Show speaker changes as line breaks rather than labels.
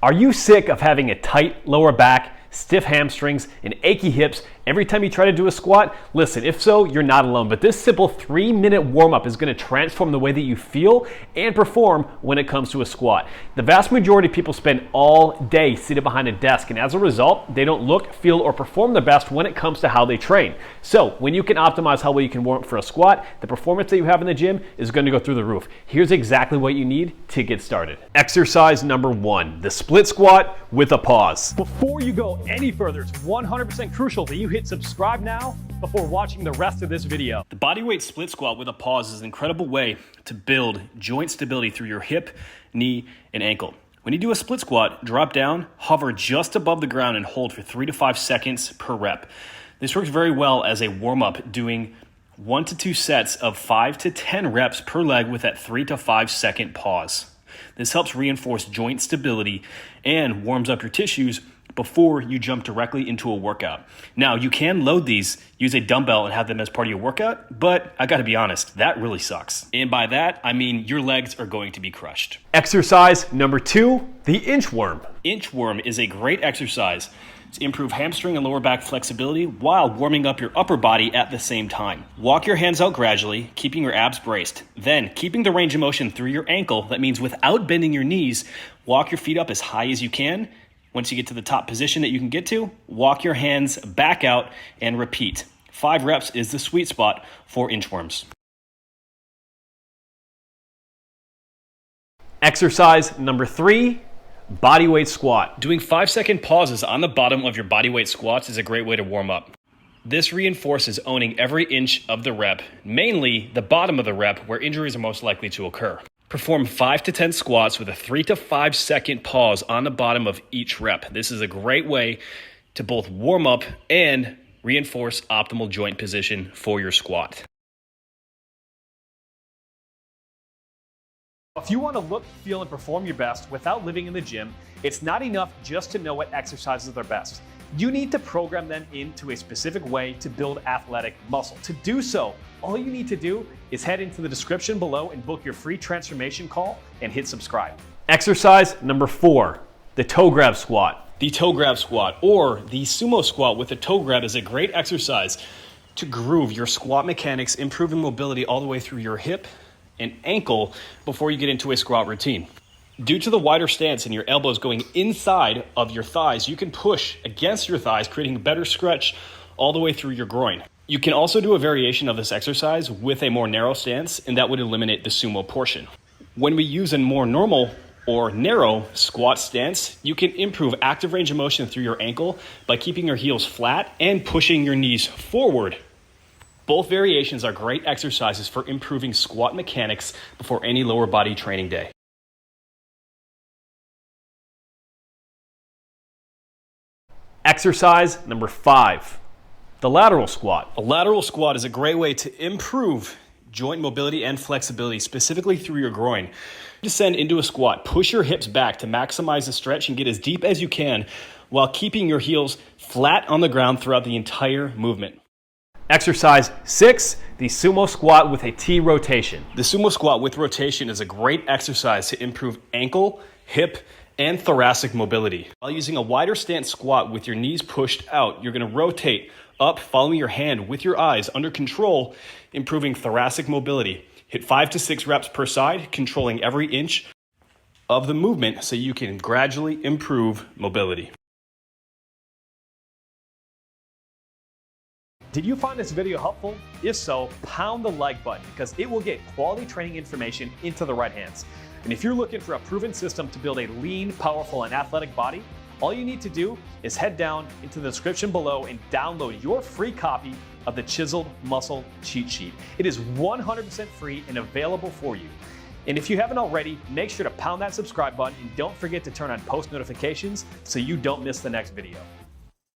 Are you sick of having a tight lower back, stiff hamstrings, and achy hips every time you try to do a squat? Listen, if so, you're not alone, but this simple 3-minute warm-up is going to transform the way that you feel and perform when it comes to a squat. The vast majority of people spend all day seated behind a desk, and as a result, they don't look, feel, or perform their best when it comes to how they train. So when you can optimize how well you can warm up for a squat, the performance that you have in the gym is going to go through the roof. Here's exactly what you need to get started. Exercise number 1, the split squat with a pause. Before you go any further, it's 100% crucial that you hit subscribe now before watching the rest of this video. The bodyweight split squat with a pause is an incredible way to build joint stability through your hip, knee, and ankle. When you do a split squat, drop down, hover just above the ground, and hold for 3 to 5 seconds per rep. This works very well as a warm-up, doing 1 to 2 sets of 5 to 10 reps per leg with that 3 to 5 second pause. This helps reinforce joint stability and warms up your tissues before you jump directly into a workout. Now, you can load these, use a dumbbell and have them as part of your workout, but I gotta be honest, that really sucks. And by that, I mean your legs are going to be crushed. Exercise number 2, the inchworm. Inchworm is a great exercise to improve hamstring and lower back flexibility while warming up your upper body at the same time. Walk your hands out gradually, keeping your abs braced. Then, keeping the range of motion through your ankle, that means without bending your knees, walk your feet up as high as you can. Once you get to the top position that you can get to, walk your hands back out and repeat. 5 reps is the sweet spot for inchworms. Exercise number 3, bodyweight squat. Doing 5-second pauses on the bottom of your bodyweight squats is a great way to warm up. This reinforces owning every inch of the rep, mainly the bottom of the rep where injuries are most likely to occur. Perform 5 to 10 squats with a 3 to 5 second pause on the bottom of each rep. This is a great way to both warm up and reinforce optimal joint position for your squat. If you want to look, feel, and perform your best without living in the gym, it's not enough just to know what exercises are best. You need to program them into a specific way to build athletic muscle. To do so, all you need to do is head into the description below and book your free transformation call and hit subscribe. Exercise number 4, the toe grab squat. The toe grab squat, or the sumo squat with a toe grab, is a great exercise to groove your squat mechanics, improving mobility all the way through your hip and ankle before you get into a squat routine. Due to the wider stance and your elbows going inside of your thighs, you can push against your thighs, creating a better stretch all the way through your groin. You can also do a variation of this exercise with a more narrow stance, and that would eliminate the sumo portion. When we use a more normal or narrow squat stance, you can improve active range of motion through your ankle by keeping your heels flat and pushing your knees forward. Both variations are great exercises for improving squat mechanics before any lower body training day. Exercise number 5, the lateral squat. A lateral squat is a great way to improve joint mobility and flexibility, specifically through your groin. Descend into a squat, push your hips back to maximize the stretch and get as deep as you can while keeping your heels flat on the ground throughout the entire movement. Exercise 6, the sumo squat with a T rotation. The sumo squat with rotation is a great exercise to improve ankle, hip, and thoracic mobility. While using a wider stance squat with your knees pushed out, you're going to rotate up, following your hand with your eyes under control, improving thoracic mobility. Hit 5 to 6 reps per side, controlling every inch of the movement so you can gradually improve mobility. Did you find this video helpful? If so, pound the like button because it will get quality training information into the right hands. And if you're looking for a proven system to build a lean, powerful, and athletic body, all you need to do is head down into the description below and download your free copy of the Chiseled Muscle Cheat Sheet. It is 100% free and available for you. And if you haven't already, make sure to pound that subscribe button and don't forget to turn on post notifications so you don't miss the next video.